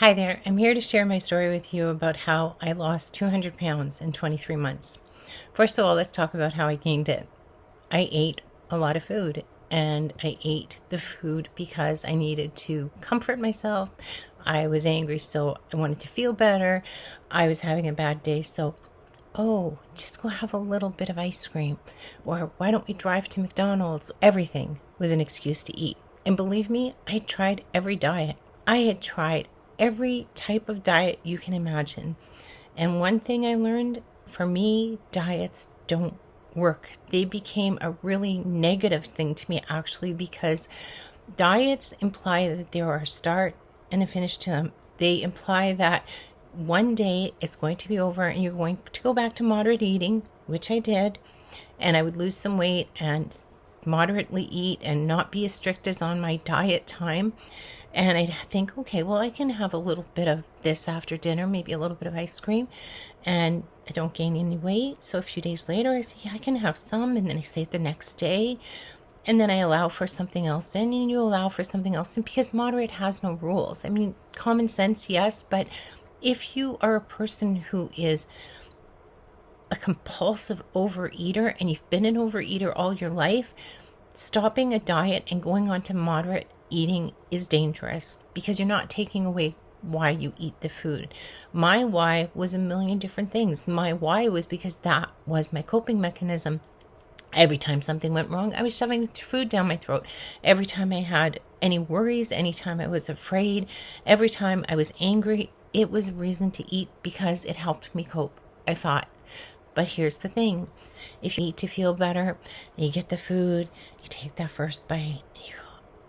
Hi there, I'm here to share my story with you about how I lost 200 pounds in 23 months. First of all, let's talk about how I gained it. I ate a lot of food, and I ate the food because I needed to comfort myself. I was angry, so I wanted to feel better. I was having a bad day, so just go have a little bit of ice cream. Or why don't we drive to McDonald's? Everything was an excuse to eat. And believe me, I tried every diet. I had tried every type of diet you can imagine. And one thing I learned, for me, diets don't work. They became a really negative thing to me, actually, because diets imply that there are a start and a finish to them. They imply that one day it's going to be over and you're going to go back to moderate eating, which I did, and I would lose some weight and moderately eat and not be as strict as on my diet time. And I'd think, okay, well, I can have a little bit of this after dinner, maybe a little bit of ice cream, and I don't gain any weight. So a few days later, I say, yeah, I can have some. And then I say it the next day. And then I allow for something else. And you allow for something else. And because moderate has no rules. I mean, common sense, yes. But if you are a person who is a compulsive overeater and you've been an overeater all your life, stopping a diet and going on to moderate eating is dangerous because you're not taking away why you eat the food. My why was a million different things. My why was because that was my coping mechanism. Every time something went wrong, I was shoving food down my throat. Every time I had any worries, anytime I was afraid, every time I was angry, it was a reason to eat because it helped me cope, I thought. But here's the thing. If you eat to feel better, you get the food, you take that first bite, you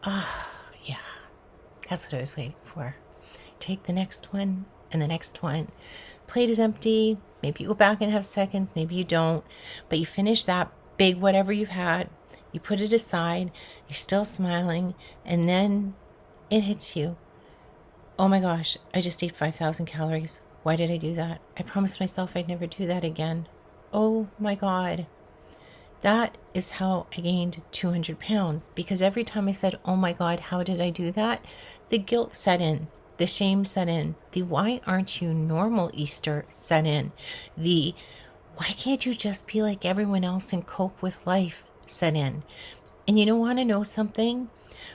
go, yeah, that's what I was waiting for. Take the next one and the next one. Plate is empty. Maybe you go back and have seconds, maybe you don't. But you finish that big whatever you've had, you put it aside, you're still smiling, and then it hits you. Oh my gosh, I just ate 5,000 calories. Why did I do that? I promised myself I'd never do that again. Oh my God. That is how I gained 200 pounds, because every time I said, oh my God, how did I do that? The guilt set in. The shame set in. The why aren't you normal Easter set in. The why can't you just be like everyone else and cope with life set in. And you don't want to know something?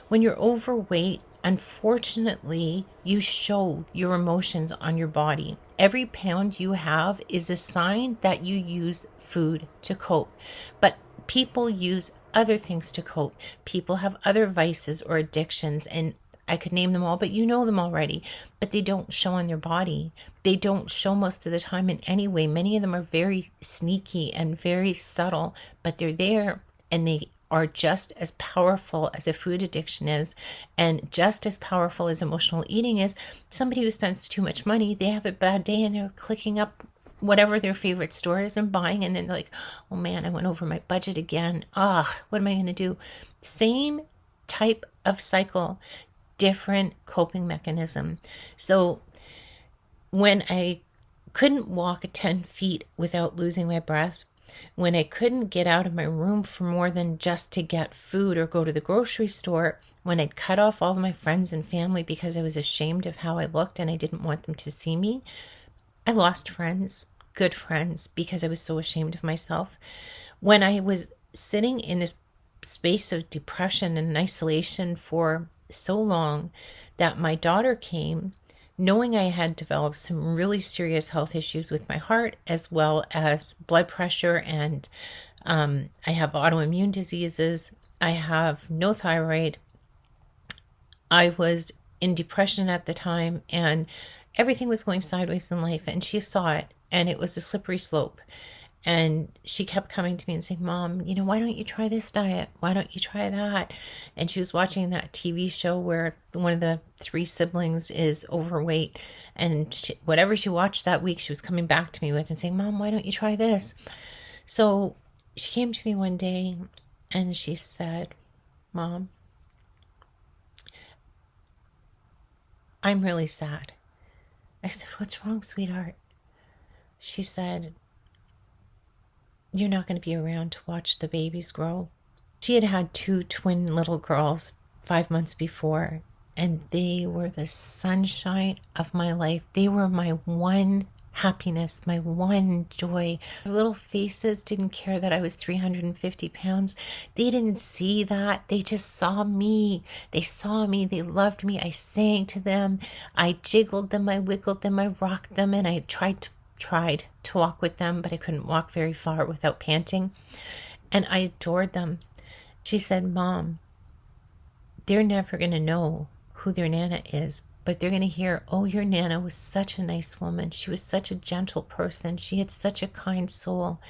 When you're overweight, unfortunately, you show your emotions on your body. Every pound you have is a sign that you use food to cope. But people use other things to cope. People have other vices or addictions, and I could name them all, but you know them already. But they don't show on their body. They don't show most of the time in any way. Many of them are very sneaky and very subtle, but they're there, and they are just as powerful as a food addiction is, and just as powerful as emotional eating is. Somebody who spends too much money, they have a bad day and they're clicking up whatever their favorite store is and buying, and then they're like, oh man, I went over my budget again. What am I going to do? Same type of cycle, different coping mechanism. So when I couldn't walk 10 feet without losing my breath, when I couldn't get out of my room for more than just to get food or go to the grocery store, when I'd cut off all of my friends and family because I was ashamed of how I looked and I didn't want them to see me, I lost friends, good friends, because I was so ashamed of myself. When I was sitting in this space of depression and isolation for so long that my daughter came, knowing I had developed some really serious health issues with my heart, as well as blood pressure, and I have autoimmune diseases. I have no thyroid. I was in depression at the time, and everything was going sideways in life, and she saw it, and it was a slippery slope. And she kept coming to me and saying, Mom, why don't you try this diet? Why don't you try that? And she was watching that TV show where one of the 3 siblings is overweight. And whatever she watched that week, she was coming back to me with and saying, Mom, why don't you try this? So she came to me one day and she said, Mom, I'm really sad. I said, what's wrong, sweetheart? She said, you're not going to be around to watch the babies grow. She had had 2 twin little girls 5 months before, and they were the sunshine of my life. They were my one happiness, my one joy. Their little faces didn't care that I was 350 pounds. They didn't see that. They just saw me. They saw me. They loved me. I sang to them. I jiggled them. I wiggled them. I rocked them. And I tried to walk with them, but I couldn't walk very far without panting. And I adored them. She said, Mom, they're never going to know who their Nana is, but they're going to hear, oh, your Nana was such a nice woman. She was such a gentle person. She had such a kind soul.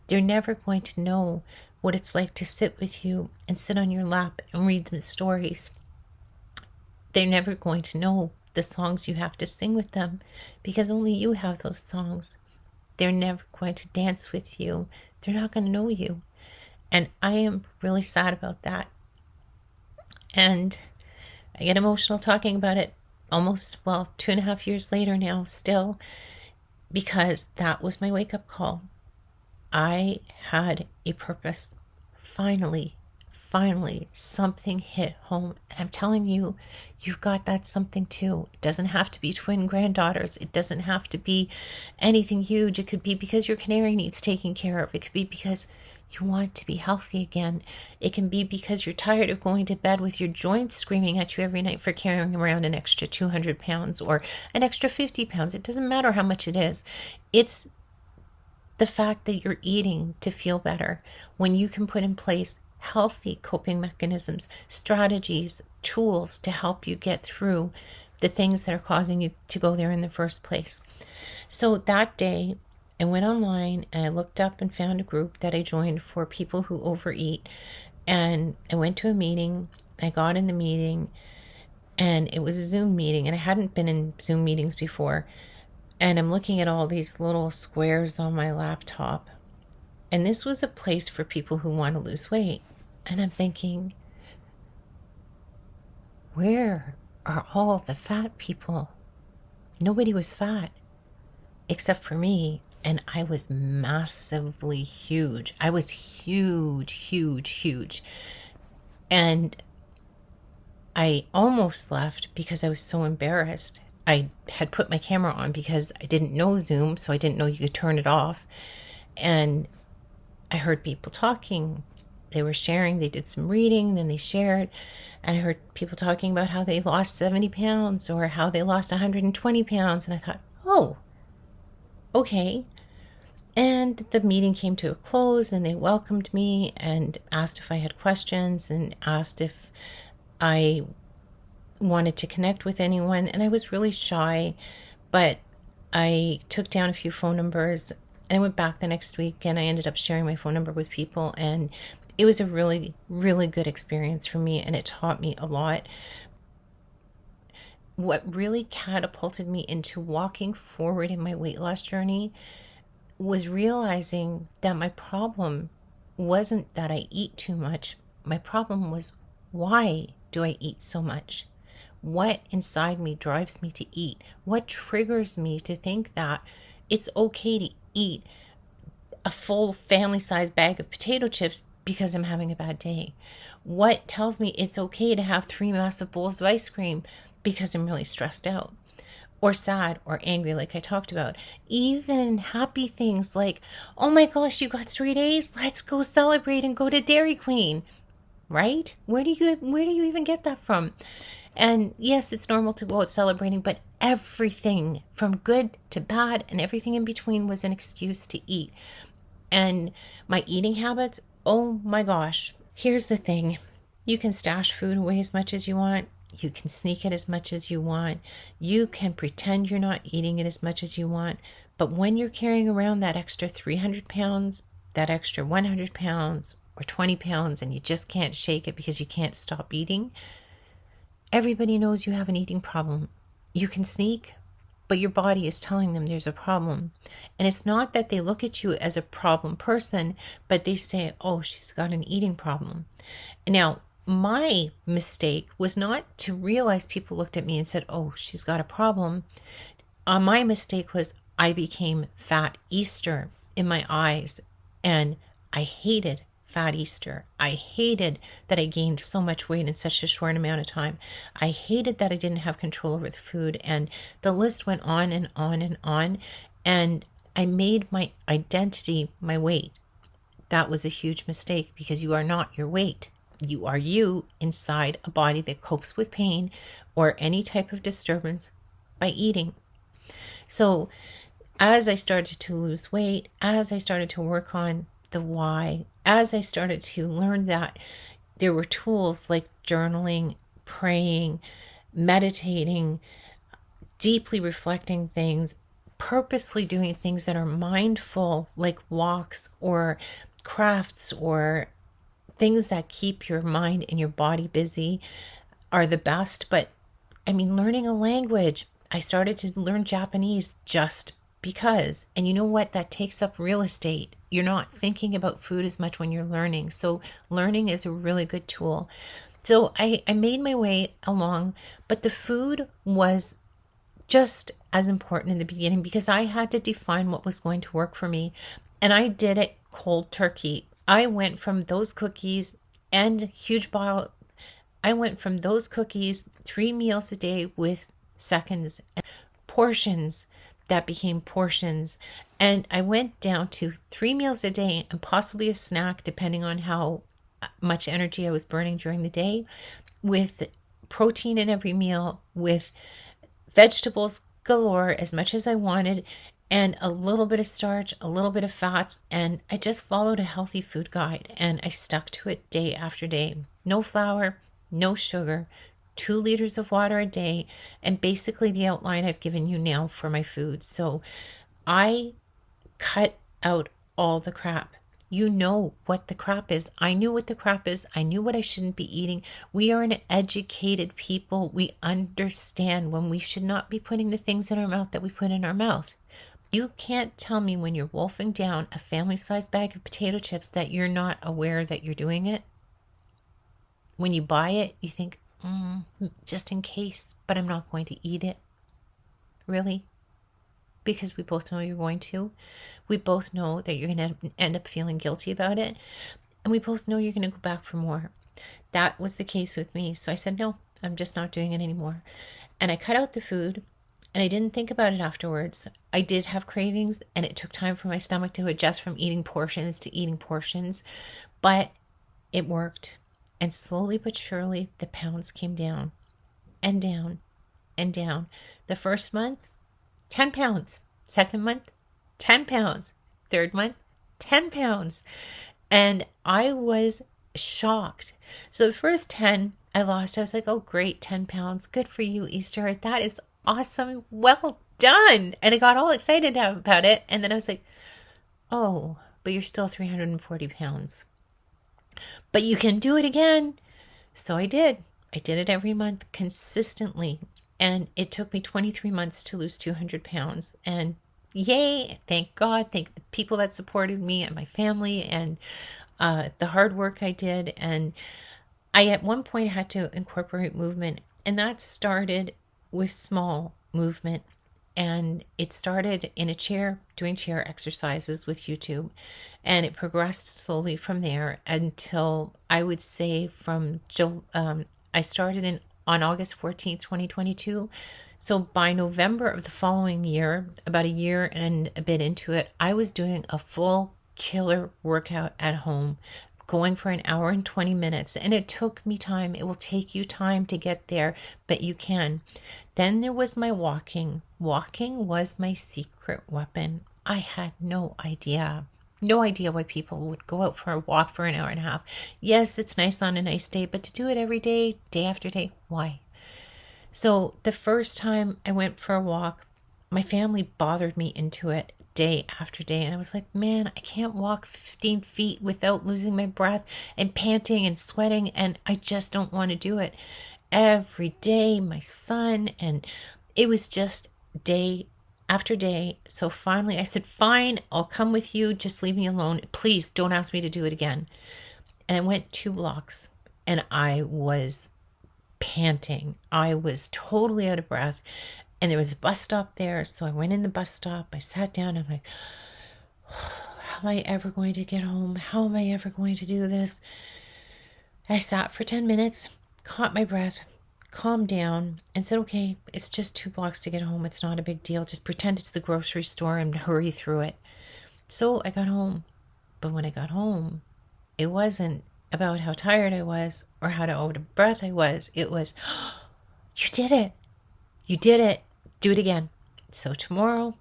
They're never going to know what it's like to sit with you and sit on your lap and read them stories. They're never going to know the songs you have to sing with them because only you have those songs. They're never going to dance with you. They're not going to know you. And I am really sad about that. And I get emotional talking about it almost, 2.5 years later now still, because that was my wake-up call. I had a purpose. Finally, something hit home. And I'm telling you, you've got that something too. It doesn't have to be twin granddaughters. It doesn't have to be anything huge. It could be because your canary needs taking care of. It could be because you want to be healthy again. It can be because you're tired of going to bed with your joints screaming at you every night for carrying around an extra 200 pounds or an extra 50 pounds. It doesn't matter how much it is. It's the fact that you're eating to feel better when you can put in place healthy coping mechanisms, strategies, tools to help you get through the things that are causing you to go there in the first place. So that day, I went online and I looked up and found a group that I joined for people who overeat. And I went to a meeting. I got in the meeting and it was a Zoom meeting. And I hadn't been in Zoom meetings before. And I'm looking at all these little squares on my laptop. And this was a place for people who want to lose weight. And I'm thinking, where are all the fat people? Nobody was fat except for me. And I was massively huge. I was huge. And I almost left because I was so embarrassed. I had put my camera on because I didn't know Zoom, so I didn't know you could turn it off. And I heard people talking. They were sharing. They did some reading, then they shared. And I heard people talking about how they lost 70 pounds or how they lost 120 pounds. And I thought, oh, okay. And the meeting came to a close and they welcomed me and asked if I had questions and asked if I wanted to connect with anyone. And I was really shy, but I took down a few phone numbers and I went back the next week and I ended up sharing my phone number with people. And it was a really, really good experience for me and it taught me a lot. What really catapulted me into walking forward in my weight loss journey was realizing that my problem wasn't that I eat too much. My problem was, why do I eat so much? What inside me drives me to eat? What triggers me to think that it's okay to eat a full family-sized bag of potato chips because I'm having a bad day? What tells me it's okay to have 3 massive bowls of ice cream because I'm really stressed out? Or sad or angry, like I talked about. Even happy things like, oh my gosh, you got straight A's, let's go celebrate and go to Dairy Queen, right? Where do you even get that from? And yes, it's normal to go out celebrating, but everything from good to bad and everything in between was an excuse to eat. And my eating habits, oh my gosh. Here's the thing. You can stash food away as much as you want. You can sneak it as much as you want. You can pretend you're not eating it as much as you want. But when you're carrying around that extra 300 pounds, that extra 100 pounds or 20 pounds, and you just can't shake it because you can't stop eating, everybody knows you have an eating problem. You can sneak, but your body is telling them there's a problem. And it's not that they look at you as a problem person, but they say, oh, she's got an eating problem. Now, my mistake was not to realize people looked at me and said, oh, she's got a problem. My mistake was I became fat Easter in my eyes, and I hated Fat Easter. I hated that I gained so much weight in such a short amount of time. I hated that I didn't have control over the food. And the list went on and on and on. And I made my identity my weight. That was a huge mistake, because you are not your weight. You are you inside a body that copes with pain or any type of disturbance by eating. So as I started to lose weight, as I started to work on the why, as I started to learn that there were tools like journaling, praying, meditating, deeply reflecting things, purposely doing things that are mindful, like walks or crafts or things that keep your mind and your body busy, are the best. But I mean, learning a language, I started to learn Japanese just because. And you know what? That takes up real estate. You're not thinking about food as much when you're learning. So learning is a really good tool. So I made my way along, but the food was just as important in the beginning, because I had to define what was going to work for me. And I did it cold turkey. I went from those cookies and huge bottle. I went from those cookies, 3 meals a day with seconds, and portions that became portions. And I went down to 3 meals a day and possibly a snack, depending on how much energy I was burning during the day, with protein in every meal, with vegetables galore, as much as I wanted, and a little bit of starch, a little bit of fats. And I just followed a healthy food guide, and I stuck to it day after day. No flour, no sugar, 2 liters of water a day, and basically the outline I've given you now for my food. So I cut out all the crap. You know what the crap is. I knew what the crap is. I knew what I shouldn't be eating. We are an educated people. We understand when we should not be putting the things in our mouth that we put in our mouth. You can't tell me when you're wolfing down a family-sized bag of potato chips that you're not aware that you're doing it. When you buy it, you think, just in case, but I'm not going to eat it. Really? Because we both know you're going to. We both know that you're going to end up feeling guilty about it. And we both know you're going to go back for more. That was the case with me. So I said, no, I'm just not doing it anymore. And I cut out the food, and I didn't think about it afterwards. I did have cravings, and it took time for my stomach to adjust from eating portions to eating portions. But it worked. And slowly but surely, the pounds came down and down and down. The first month, 10 pounds. Second month, 10 pounds. Third month, 10 pounds. And I was shocked. So the first 10 I lost, I was like, oh, great, 10 pounds. Good for you, Easter. That is awesome. Well done. And I got all excited about it. And then I was like, oh, but you're still 340 pounds. But you can do it again. So I did. I did it every month consistently. And it took me 23 months to lose 200 pounds. And yay, thank God, thank the people that supported me and my family, and the hard work I did. And I at one point had to incorporate movement. And that started with small movement. And it started in a chair, doing chair exercises with YouTube. And it progressed slowly from there until I would say I started on August 14th, 2022. So by November of the following year, about a year and a bit into it, I was doing a full killer workout at home, going for an hour and 20 minutes. And it took me time. It will take you time to get there, but you can. Then there was my walking. Walking was my secret weapon. I had no idea why people would go out for a walk for an hour and a half. Yes, it's nice on a nice day, but to do it every day, day after day, why? So the first time I went for a walk, my family bothered me into it day after day. And I was like, man, I can't walk 15 feet without losing my breath and panting and sweating. And I just don't want to do it every day. My son, and it was just day after day. So finally I said, fine, I'll come with you. Just leave me alone. Please don't ask me to do it again. And I went 2 blocks and I was panting. I was totally out of breath. And there was a bus stop there. So I went in the bus stop. I sat down. I'm like, am I ever going to get home? How am I ever going to do this? I sat for 10 minutes, caught my breath, calmed down, and said, okay, it's just 2 blocks to get home. It's not a big deal. Just pretend it's the grocery store and hurry through it. So I got home. But when I got home, it wasn't about how tired I was or how out of breath I was. It was, oh, you did it. You did it. Do it again. So tomorrow,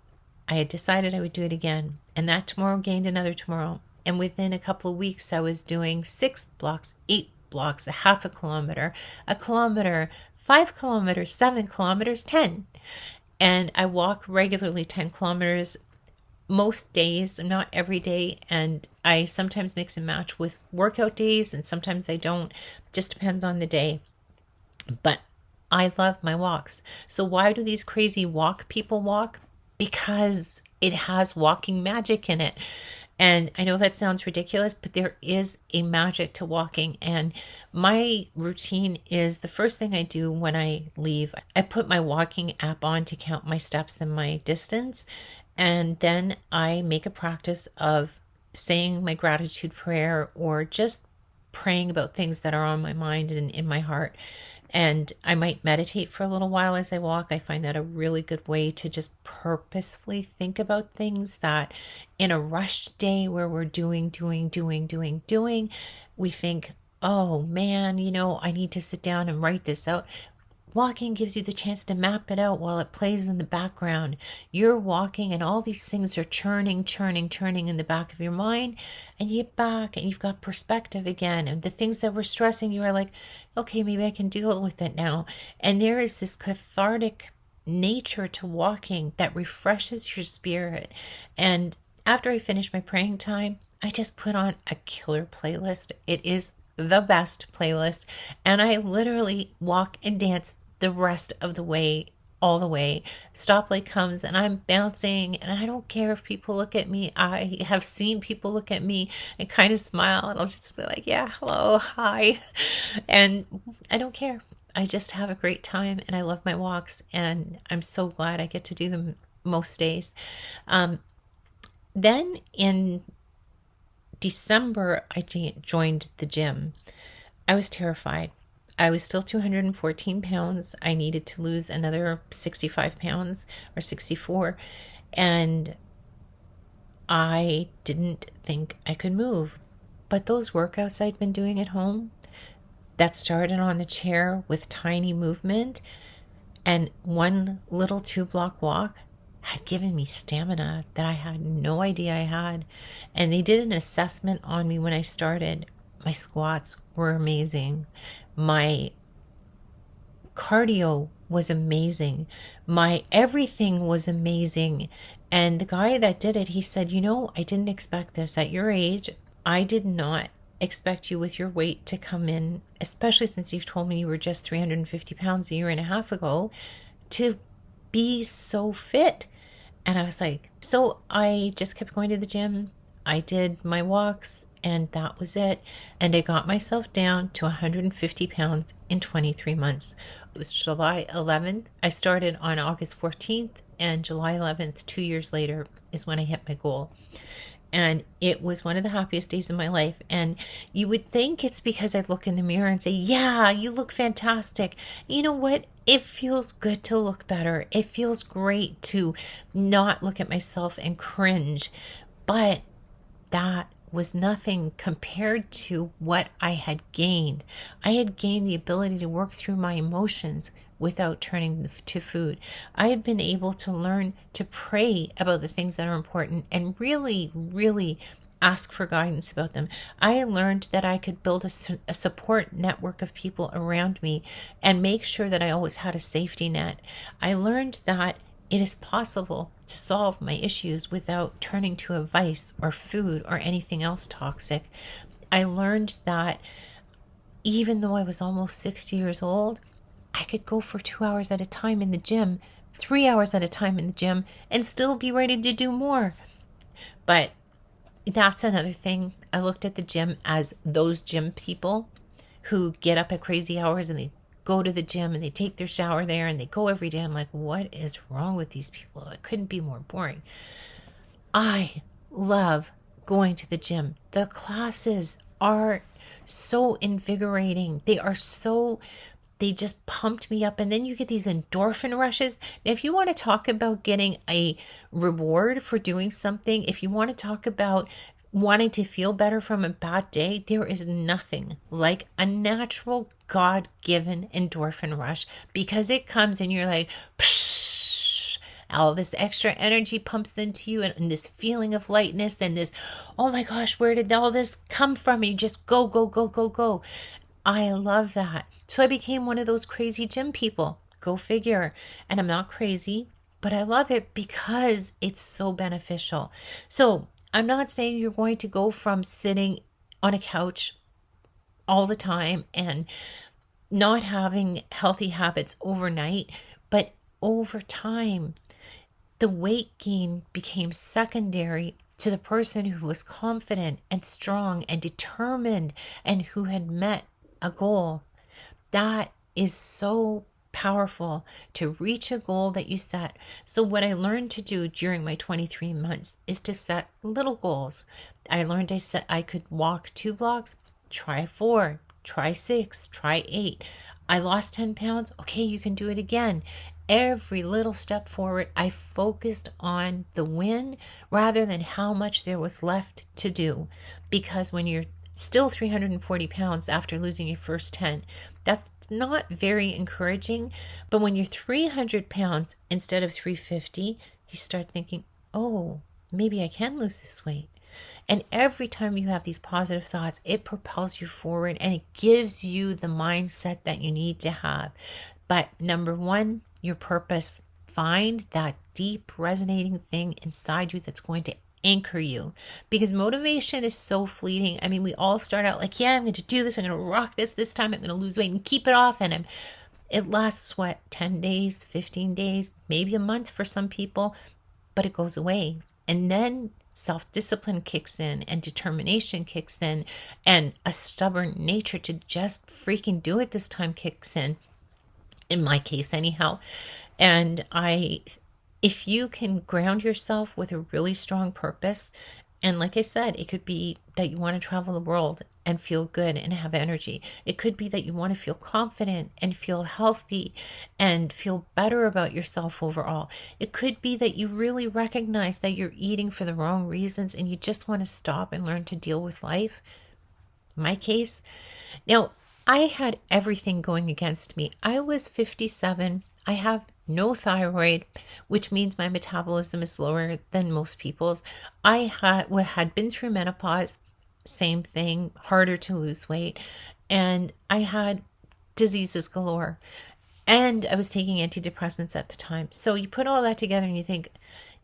I had decided I would do it again. And that tomorrow gained another tomorrow. And within a couple of weeks, I was doing 6 blocks, 8 blocks, a half a kilometer, 5 kilometers, 7 kilometers, 10. And I walk regularly 10 kilometers most days, not every day. And I sometimes mix and match with workout days, and sometimes I don't. Just depends on the day. But I love my walks. So why do these crazy walk people walk? Because it has walking magic in it. And I know that sounds ridiculous, but there is a magic to walking. And my routine is the first thing I do when I leave, I put my walking app on to count my steps and my distance. And then I make a practice of saying my gratitude prayer or just praying about things that are on my mind and in my heart. And I might meditate for a little while as I walk. I find that a really good way to just purposefully think about things that in a rushed day where we're doing, we think, oh man, I need to sit down and write this out. Walking gives you the chance to map it out while it plays in the background. You're walking and all these things are churning in the back of your mind, and you get back and you've got perspective again. And the things that were stressing you are like, okay, maybe I can deal with it now. And there is this cathartic nature to walking that refreshes your spirit. And after I finish my praying time, I just put on a killer playlist. It is the best playlist. And I literally walk and dance the rest of the way, all the way. Stoplight comes and I'm bouncing, and I don't care if people look at me. I have seen people look at me and kind of smile, and I'll just be like, yeah, hello, hi. And I don't care. I just have a great time, and I love my walks, and I'm so glad I get to do them most days. Then in December, I joined the gym. I was terrified. I was still 214 pounds. I needed to lose another 65 pounds or 64. And I didn't think I could move. But those workouts I'd been doing at home that started on the chair with tiny movement and one little 2-block walk had given me stamina that I had no idea I had. And they did an assessment on me when I started. My squats were amazing. My cardio was amazing. My everything was amazing. And the guy that did it, he said, I didn't expect this at your age. I did not expect you with your weight to come in, especially since you've told me you were just 350 pounds a year and a half ago, to be so fit. And I was like, so I just kept going to the gym. I did my walks, and that was it. And I got myself down to 150 pounds in 23 months. It was July 11th. I started on August 14th, and July 11th, 2 years later, is when I hit my goal. And it was one of the happiest days of my life. And you would think it's because I look in the mirror and say, yeah, you look fantastic. You know what? It feels good to look better. It feels great to not look at myself and cringe. But that was nothing compared to what I had gained. I had gained the ability to work through my emotions without turning to food. I had been able to learn to pray about the things that are important and really, really ask for guidance about them. I learned that I could build a support network of people around me and make sure that I always had a safety net. I learned that it is possible to solve my issues without turning to a vice or food or anything else toxic. I learned that even though I was almost 60 years old, I could go for 2 hours at a time in the gym, 3 hours at a time in the gym, and still be ready to do more. But that's another thing. I looked at the gym as those gym people who get up at crazy hours and they go to the gym and they take their shower there and they go every day. I'm like, what is wrong with these people? It couldn't be more boring. I love going to the gym. The classes are so invigorating. They just pumped me up. And then you get these endorphin rushes. If you want to talk about getting a reward for doing something, if you want to talk about wanting to feel better from a bad day, there is nothing like a natural God-given endorphin rush, because it comes and you're like, psh, all this extra energy pumps into you, and this feeling of lightness, and this, oh my gosh, where did all this come from? You just go, go, go, go, go. I love that. So I became one of those crazy gym people. Go figure. And I'm not crazy, but I love it because it's so beneficial. So I'm not saying you're going to go from sitting on a couch all the time and not having healthy habits overnight, but over time, the weight gain became secondary to the person who was confident and strong and determined and who had met a goal. That is so powerful, to reach a goal that you set. So what I learned to do during my 23 months is to set little goals. I learned I could walk 2 blocks, try 4, try 6, try 8. I lost 10 pounds. Okay, you can do it again. Every little step forward, I focused on the win rather than how much there was left to do. Because when you're still 340 pounds after losing your first 10, that's not very encouraging. But when you're 300 pounds instead of 350, you start thinking, oh, maybe I can lose this weight. And every time you have these positive thoughts, it propels you forward and it gives you the mindset that you need to have. But number one, your purpose. Find that deep resonating thing inside you that's going to anchor you, because motivation is so fleeting. I mean, we all start out like, yeah, I'm going to do this. I'm going to rock this time. I'm going to lose weight and keep it off. And it lasts, 10 days, 15 days, maybe a month for some people, but it goes away. And then self-discipline kicks in and determination kicks in and a stubborn nature to just freaking do it this time kicks in my case anyhow. And if you can ground yourself with a really strong purpose, and like I said, it could be that you want to travel the world and feel good and have energy. It could be that you want to feel confident and feel healthy and feel better about yourself overall. It could be that you really recognize that you're eating for the wrong reasons and you just want to stop and learn to deal with life. My case. Now, I had everything going against me. I was 57. I have no thyroid, which means my metabolism is lower than most people's. I had been through menopause, same thing, harder to lose weight. And I had diseases galore. And I was taking antidepressants at the time. So you put all that together and you think,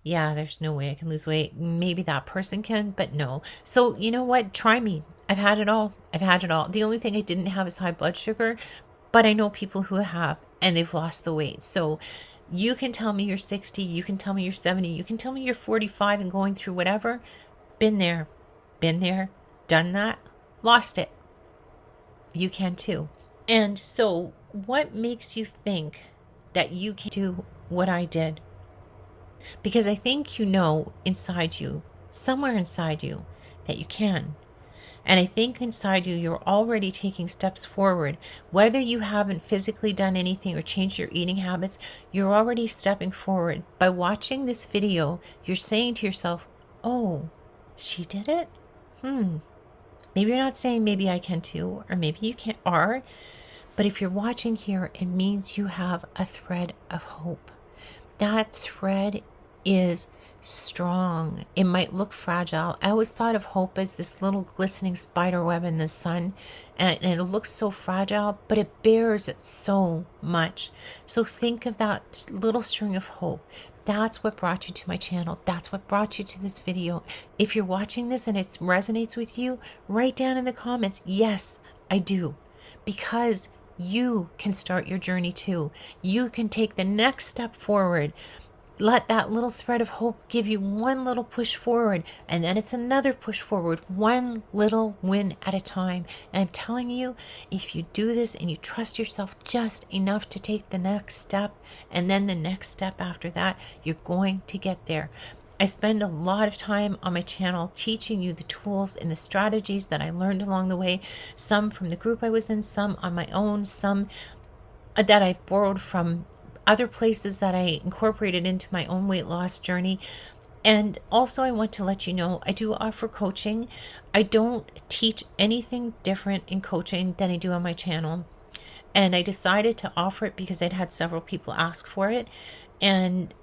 yeah, there's no way I can lose weight. Maybe that person can, but no. So you know what? Try me. I've had it all. The only thing I didn't have is high blood sugar, but I know people who have, and they've lost the weight. So you can tell me you're 60, you can tell me you're 70, you can tell me you're 45 and going through whatever. Been there, done that, lost it. You can too. And so what makes you think that you can do what I did? Because I think you know inside you, somewhere inside you, that you can. And I think inside you, you're already taking steps forward. Whether you haven't physically done anything or changed your eating habits, you're already stepping forward. By watching this video, you're saying to yourself, oh, she did it? Maybe you're not saying maybe I can too, or maybe you can't, but if you're watching here, it means you have a thread of hope. That thread is strong. It might look fragile. I always thought of hope as this little glistening spider web in the sun, and it looks so fragile, but it bears so much. So think of that little string of hope. That's what brought you to my channel. That's what brought you to this video. If you're watching this and it resonates with you, write down in the comments, yes, I do. Because you can start your journey too. You can take the next step forward. Let that little thread of hope give you one little push forward, and then it's another push forward, one little win at a time. And I'm telling you, if you do this and you trust yourself just enough to take the next step and then the next step after that, you're going to get there. I spend a lot of time on my channel teaching you the tools and the strategies that I learned along the way, some from the group I was in, some on my own, some that I've borrowed from other places that I incorporated into my own weight loss journey. And also, I want to let you know, I do offer coaching. I don't teach anything different in coaching than I do on my channel. And I decided to offer it because I'd had several people ask for it. And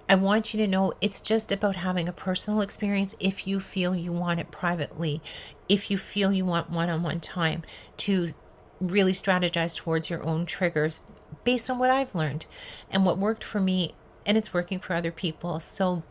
I want you to know it's just about having a personal experience if you feel you want it privately, if you feel you want one-on-one time to really strategize towards your own triggers based on what I've learned and what worked for me, and it's working for other people. So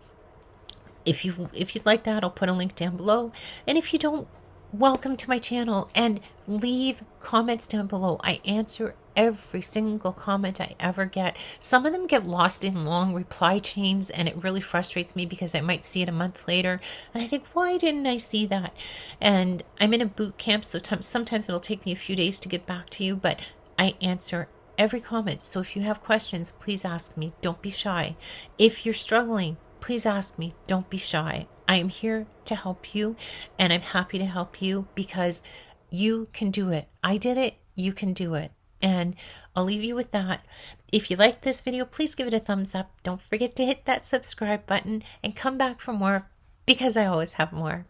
if you'd like that, I'll put a link down below. And if you don't, welcome to my channel and leave comments down below. I answer every single comment I ever get. Some of them get lost in long reply chains, and it really frustrates me because I might see it a month later and I think, why didn't I see that? And I'm in a boot camp, so sometimes it'll take me a few days to get back to you, but I answer every comment. So if you have questions, please ask me. Don't be shy. If you're struggling, please ask me. Don't be shy. I am here to help you, and I'm happy to help you because you can do it. I did it. You can do it. And I'll leave you with that. If you like this video, please give it a thumbs up. Don't forget to hit that subscribe button and come back for more, because I always have more.